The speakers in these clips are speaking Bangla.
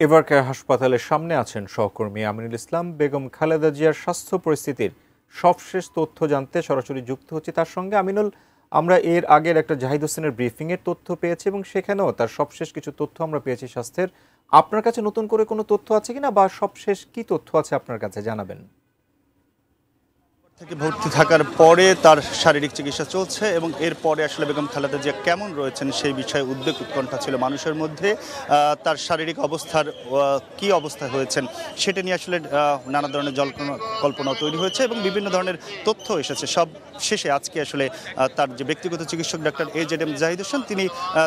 এভারকেয়ার হাসপাতালের সামনে আছেন সহকর্মী আমিনুল ইসলাম। বেগম খালেদা জিয়ার স্বাস্থ্য পরিস্থিতির সবশেষ তথ্য জানতে সরাসরি যুক্ত হচ্ছে তার সঙ্গে। আমিনুল, আমরা এর আগের একটা জাহিদ হোসেনের ব্রিফিংয়ের তথ্য পেয়েছি এবং সেখানেও তার সবশেষ কিছু তথ্য আমরা পেয়েছি স্বাস্থ্যের। আপনার কাছে নতুন করে কোনো তথ্য আছে কিনা বা সবশেষ কি তথ্য আছে আপনার কাছে জানাবেন। থেকে ভর্তি থাকার পরে তার শারীরিক চিকিৎসা চলছে এবং এরপরে আসলে বেগম খালেদা জিয়া কেমন রয়েছেন সেই বিষয়ে উদ্বেগ উৎকণ্ঠা ছিল মানুষের মধ্যে। তার শারীরিক অবস্থার কি অবস্থায় হয়েছেন সেটা নিয়ে আসলে নানা ধরনের কল্পনা তৈরি হয়েছে এবং বিভিন্ন ধরনের তথ্য এসেছে। সব শেষে আজকে আসলে তার যে ব্যক্তিগত চিকিৎসক ডাক্তার AJM জাহিদ হোসেন তিনি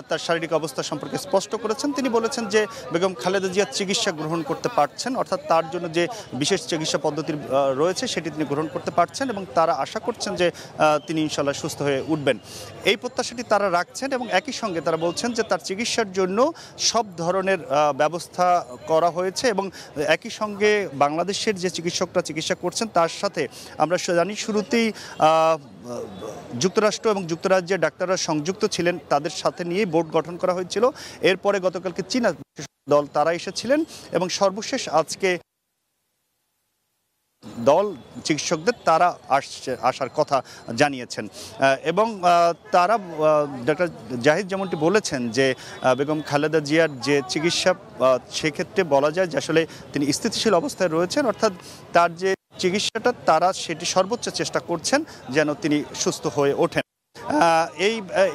তার শারীরিক অবস্থা সম্পর্কে স্পষ্ট করেছেন। তিনি বলেছেন যে বেগম খালেদা জিয়া চিকিৎসা গ্রহণ করতে পারছেন, অর্থাৎ তার জন্য যে বিশেষ চিকিৎসা পদ্ধতি রয়েছে সেটি তিনি গ্রহণ করতে পারছেন এবং তারা আশা করছেন যে তিনি ইনশাল্লাহ সুস্থ হয়ে উঠবেন। এই প্রত্যাশাটি তারা রাখছেন এবং একই সঙ্গে তারা বলছেন যে তার চিকিৎসার জন্য সব ধরনের ব্যবস্থা করা হয়েছে এবং একই সঙ্গে বাংলাদেশের যে চিকিৎসকরা চিকিৎসা করছেন তার সাথে আমরা জানি শুরুতেই যুক্তরাষ্ট্র এবং যুক্তরাজ্যের ডাক্তাররা সংযুক্ত ছিলেন, তাদের সাথে নিয়ে বোর্ড গঠন করা হয়েছিল। এরপরে গতকালকে চীনা দল তারা এসেছিলেন এবং সর্বশেষ আজকে দল চিকিৎসকদের তারা আসার কথা জানিয়েছেন এবং তারা ডক্টর জাহিদ যেমনটি বলেছেন যে বেগম খালেদা জিয়ার যে চিকিৎসা সেক্ষেত্রে বলা যায় যে আসলে তিনি স্থিতিশীল অবস্থায় রয়েছেন, অর্থাৎ তার যে চিকিৎসাটা তারা সেটি সর্বোচ্চ চেষ্টা করছেন যেন তিনি সুস্থ হয়ে ওঠেন।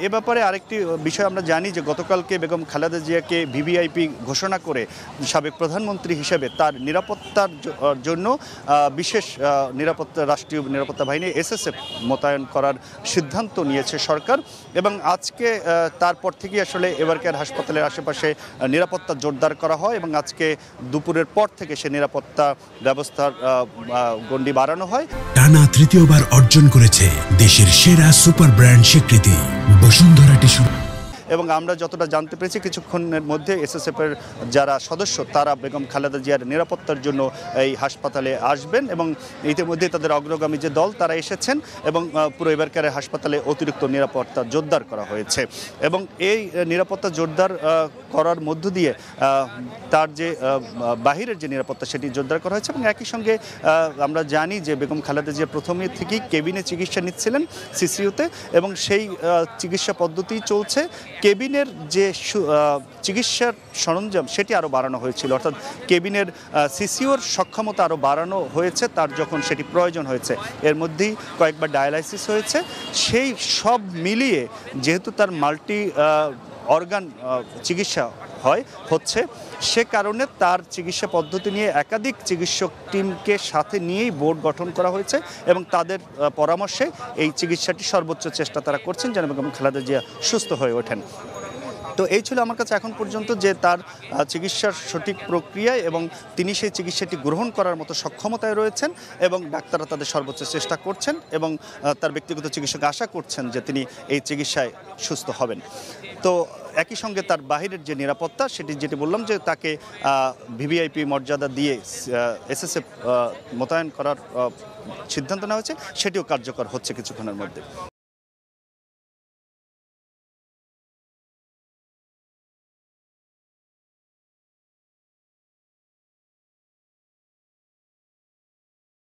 এ ব্যাপারে আরেকটি বিষয় আমরা জানি যে গতকালকে বেগম খালেদা জিয়াকে VVIP ঘোষণা করে সাবেক প্রধানমন্ত্রী হিসেবে তার নিরাপত্তার জন্য বিশেষ রাষ্ট্রীয় নিরাপত্তা বাহিনী SSF মোতায়েন করার সিদ্ধান্ত নিয়েছে সরকার এবং আজকে তারপর থেকে আসলে এভারকেয়ার হাসপাতালের আশেপাশে নিরাপত্তা জোরদার করা হয় এবং আজকে দুপুরের পর থেকে সে নিরাপত্তা ব্যবস্থার গণ্ডি বাড়ানো হয়। টানা তৃতীয়বার অর্জন করেছে দেশের সেরা সুপার ব্র্যান্ড স্বীকৃতি বসুন্ধরা টিস্যু। এবং আমরা যতটা জানতে পেরেছি কিছুক্ষণের মধ্যে SSF এর যারা সদস্য তারা বেগম খালেদা জিয়ার নিরাপত্তার জন্য এই হাসপাতালে আসবেন এবং ইতিমধ্যে তাদের অগ্রগামী যে দল তারা এসেছেন এবং পুরো এভারকেয়ার হাসপাতালে অতিরিক্ত নিরাপত্তা জোরদার করা হয়েছে এবং এই নিরাপত্তা জোরদার করার মধ্য দিয়ে তার যে বাহিরের যে নিরাপত্তা সেটি জোরদার করা হয়েছে এবং একই সঙ্গে আমরা জানি যে বেগম খালেদা জিয়া প্রথমে থেকেই কেবিনে চিকিৎসা নিচ্ছিলেন CCU-তে এবং সেই চিকিৎসা পদ্ধতি চলছে। কেবিনের যে চিকিৎসার সরঞ্জাম সেটি আরও বাড়ানো হয়েছিল, অর্থাৎ কেবিনের CCU-র সক্ষমতা আরও বাড়ানো হয়েছে তার যখন সেটি প্রয়োজন হয়েছে। এর মধ্যেই কয়েকবার ডায়ালাইসিস হয়েছে। সেই সব মিলিয়ে যেহেতু তার মাল্টি অর্গান চিকিৎসা হচ্ছে সে কারণে তার চিকিৎসা পদ্ধতি নিয়ে একাধিক চিকিৎসক টিমকে সাথে নিয়েই বোর্ড গঠন করা হয়েছে এবং তাদের পরামর্শে এই চিকিৎসাটি সর্বোচ্চ চেষ্টা তারা করছেন যেন বেগম খালেদা জিয়া সুস্থ হয়ে ওঠেন। তো এই ছিল আমার কাছে এখন পর্যন্ত যে তার চিকিৎসার সঠিক প্রক্রিয়ায় এবং তিনি সেই চিকিৎসাটি গ্রহণ করার মতো সক্ষমতায় রয়েছেন এবং ডাক্তাররা তাদের সর্বোচ্চ চেষ্টা করছেন এবং তার ব্যক্তিগত চিকিৎসক আশা করছেন যে তিনি এই চিকিৎসায় সুস্থ হবেন। তো একই সঙ্গে তার বাহিরের যে নিরাপত্তা সেটি যেটি বললাম যে তাকে VVIP মর্যাদা দিয়ে SSF মোতায়েন করার সিদ্ধান্ত নেওয়া হয়েছে, সেটিও কার্যকর হচ্ছে কিছুক্ষণের মধ্যে।